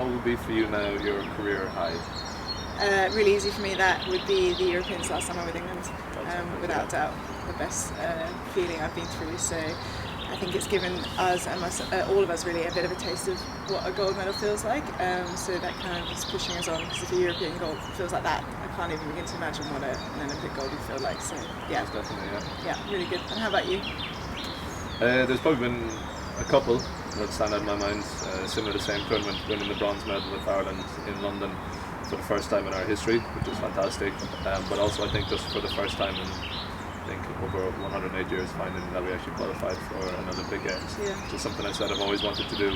what would be for you now your career high? Really easy for me, that would be the Europeans last summer with England, without doubt the best feeling I've been through. So I think it's given us and all of us really a bit of a taste of what a gold medal feels like. So that kind of is pushing us on, because if a European gold feels like that, I can't even begin to imagine what an Olympic gold would feel like. So yeah, Definitely, yeah, really good. And how about you? There's probably been a couple that stand out in my mind, similar to the same tournament, winning the bronze medal with Ireland in London for the first time in our history, which is fantastic. But also I think just for the first time in over 108 years, finding that we actually qualified for an Olympic Games. Yeah. Which is something I said I've always wanted to do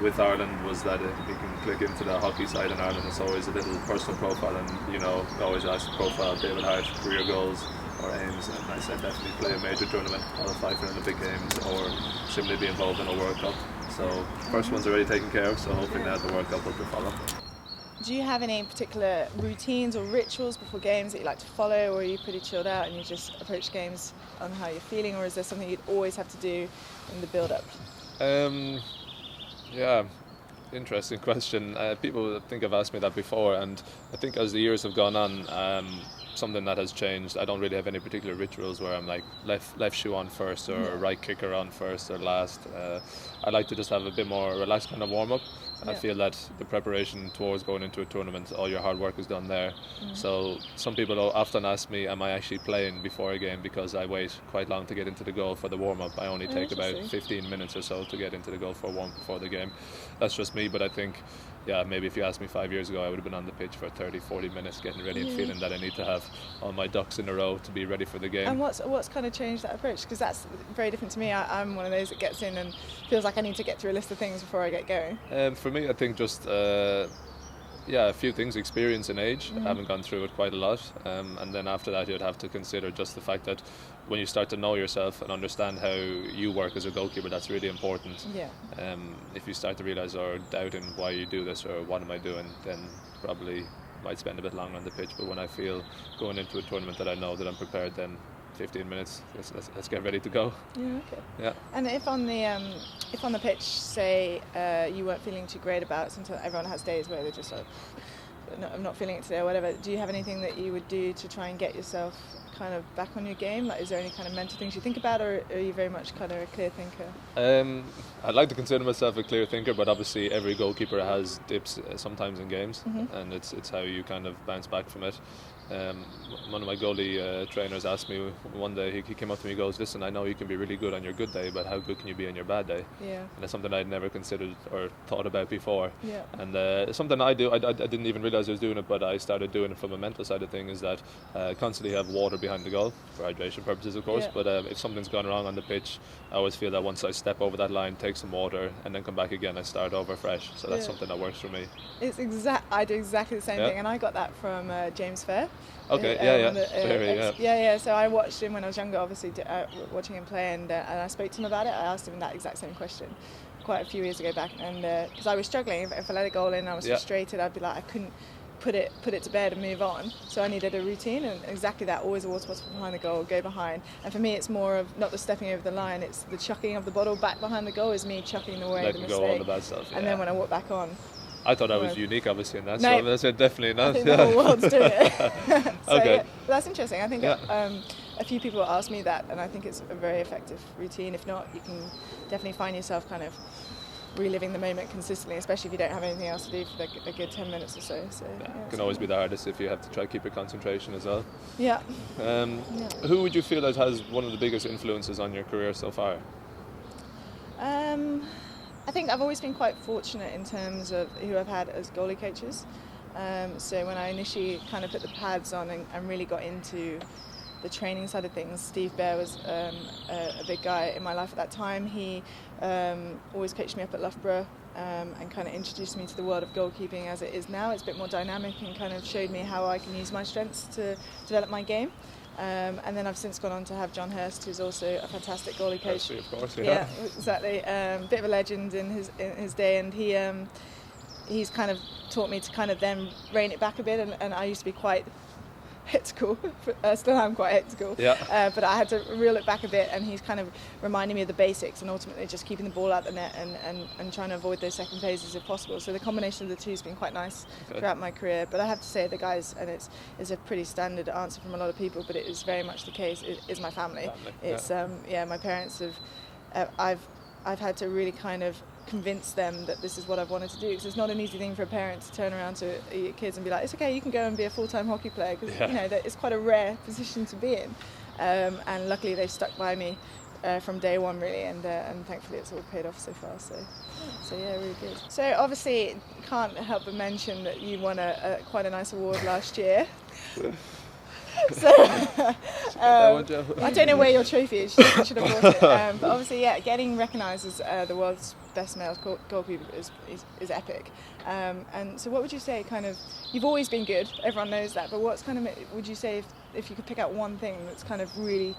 with Ireland, was that we can click into the hockey side in Ireland. It's always a little personal profile, and always ask profile David Harte, career goals or aims, and I said definitely play a major tournament, qualify for Olympic Games, or simply be involved in a World Cup. So first one's already taken care of, so hopefully now the World Cup will follow. Do you have any particular routines or rituals before games that you like to follow, or are you pretty chilled out and you just approach games on how you're feeling, or is there something you'd always have to do in the build-up? Yeah, interesting question. People think have asked me that before, and I think as the years have gone on, something that has changed. I don't really have any particular rituals where I'm like left shoe on first, or right kicker on first or last. I like to just have a bit more relaxed kind of warm-up. I feel that the preparation towards going into a tournament, all your hard work is done there. So some people often ask me, am I actually playing before a game, because I wait quite long to get into the goal for the warm-up. I only take about 15 minutes or so to get into the goal for one before the game. That's just me, but I think maybe if you asked me 5 years ago, I would have been on the pitch for 30-40 minutes getting ready and feeling that I need to have all my ducks in a row to be ready for the game. And what's kind of changed that approach? Because that's very different to me. I'm one of those that gets in and feels like I need to get through a list of things before I get going. For me, I think just a few things: experience and age. I haven't gone through it quite a lot, and then after that you'd have to consider just the fact that when you start to know yourself and understand how you work as a goalkeeper, that's really important. If you start to realise or doubting why you do this or what am I doing, then probably might spend a bit longer on the pitch. But when I feel going into a tournament that I know that I'm prepared, then 15 minutes, let's get ready to go. Yeah. And if on the pitch, say you weren't feeling too great about it, sometimes everyone has days where they're just like, I'm not feeling it today or whatever. Do you have anything that you would do to try and get yourself kind of back on your game? Like, is there any kind of mental things you think about, or are you very much kind of a clear thinker? I'd like to consider myself a clear thinker, but obviously every goalkeeper has dips sometimes in games, and it's how you kind of bounce back from it. One of my goalie trainers asked me one day, he came up to me and goes, listen, I know you can be really good on your good day, but how good can you be on your bad day? And it's something I'd never considered or thought about before. And it's something I do. I didn't even realise I was doing it, but I started doing it from a mental side of things, is that I constantly have water behind the goal for hydration purposes, of course. But if something's gone wrong on the pitch, I always feel that once I step over that line, take some water, and then come back again, I start over fresh. So that's something that works for me. I do exactly the same thing, and I got that from James Fair. Okay, So I watched him when I was younger, obviously, watching him play, and I spoke to him about it. I asked him that exact same question quite a few years ago back, and because I was struggling, if I let a goal in, I was frustrated. I'd be like, I couldn't put it to bed and move on. So I needed a routine, and exactly that, always a water bottle behind the goal, go behind. And for me, it's more of not the stepping over the line, it's the chucking of the bottle back behind the goal, is me chucking away the mistake. Letting go all the bad stuff. And then when I walk back on. I thought I was unique, obviously, in that. No, so I said definitely not. I think the whole world's doing it. Okay. But that's interesting. I think a few people ask me that, and I think it's a very effective routine. If not, you can definitely find yourself kind of reliving the moment consistently, especially if you don't have anything else to do for a good 10 minutes or so. It can always be the hardest if you have to try to keep your concentration as well. Who would you feel that has one of the biggest influences on your career so far? I think I've always been quite fortunate in terms of who I've had as goalie coaches. So when I initially kind of put the pads on and really got into the training side of things, Steve Bear was a big guy in my life at that time. He always coached me up at Loughborough and kind of introduced me to the world of goalkeeping as it is now. It's a bit more dynamic and kind of showed me how I can use my strengths to develop my game. And then I've since gone on to have John Hurst, who's also a fantastic goalie coach. Of course, yeah, exactly. Bit of a legend in his day, and he's kind of taught me to kind of then rein it back a bit. And I used to be quite hectical. Still am quite hectical. Yeah. But I had to reel it back a bit, and he's kind of reminding me of the basics and ultimately just keeping the ball out the net and trying to avoid those second phases if possible. So the combination of the two has been quite nice throughout my career. But I have to say the guys, and it's a pretty standard answer from a lot of people, but it is very much the case, is my family. It's my parents have, I've had to really kind of convince them that this is what I've wanted to do, because it's not an easy thing for a parent to turn around to your kids and be like, it's okay, you can go and be a full-time hockey player, because that it's quite a rare position to be in, and luckily they've stuck by me from day one really, and thankfully it's all paid off so far, so yeah, really good. So obviously can't help but mention that you won quite a nice award last year. So I don't know where your trophy is. You should have brought it. But obviously, getting recognised as the world's best male goalkeeper is epic. And so, what would you say? Kind of, you've always been good. Everyone knows that. But what's kind of, would you say, if you could pick out one thing that's kind of really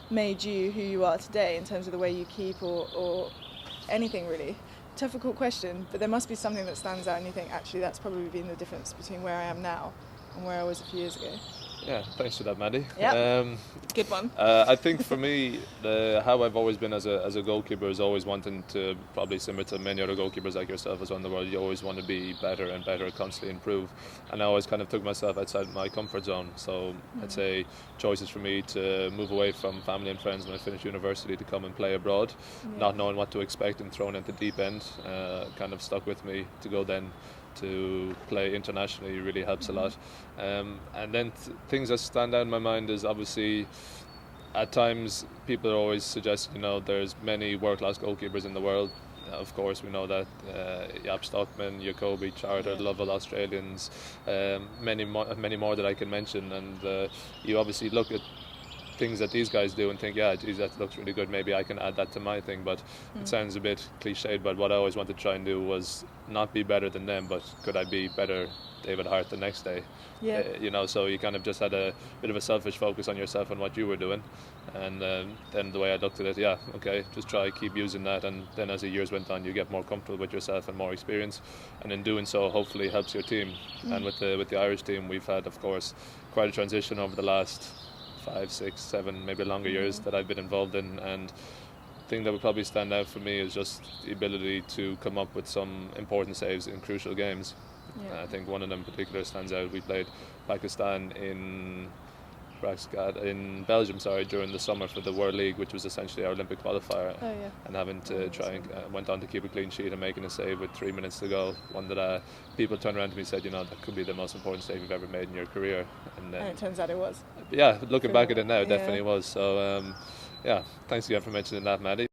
made you who you are today in terms of the way you keep or anything really? Difficult question, but there must be something that stands out and you think, actually, that's probably been the difference between where I am now and where I was a few years ago. Yeah, thanks for that, Maddie. Yeah, good one. I think for me, how I've always been as a goalkeeper is always wanting to, probably similar to many other goalkeepers like yourself as well in the world, you always want to be better and better, constantly improve. And I always kind of took myself outside my comfort zone. So I'd say choices for me to move away from family and friends when I finished university to come and play abroad, not knowing what to expect and thrown at the deep end, kind of stuck with me to go then to play internationally really helps a lot. And then things that stand out in my mind is obviously at times people are always suggesting, there's many world-class goalkeepers in the world. Of course, we know that Jaap Stockman, Jacobi, Charter, Lovell, Australians, many more that I can mention. And you obviously look at things that these guys do and think, geez, that looks really good, maybe I can add that to my thing, but it sounds a bit cliched, but what I always wanted to try and do was not be better than them, but could I be better David Harte the next day? So you kind of just had a bit of a selfish focus on yourself and what you were doing, and then the way I looked at it, just try keep using that, and then as the years went on you get more comfortable with yourself and more experience, and in doing so hopefully helps your team. And with the Irish team we've had, of course, quite a transition over the last 5, 6, 7, maybe longer years that I've been involved in, and the thing that would probably stand out for me is just the ability to come up with some important saves in crucial games. I think one of them in particular stands out. We played Pakistan in Belgium during the summer for the World League, which was essentially our Olympic qualifier, and having to try and went on to keep a clean sheet and making a save with 3 minutes to go, one that people turned around to me and said, that could be the most important save you've ever made in your career, and it turns out it was. Looking back at it now, it definitely was. So thanks again for mentioning that, Maddie.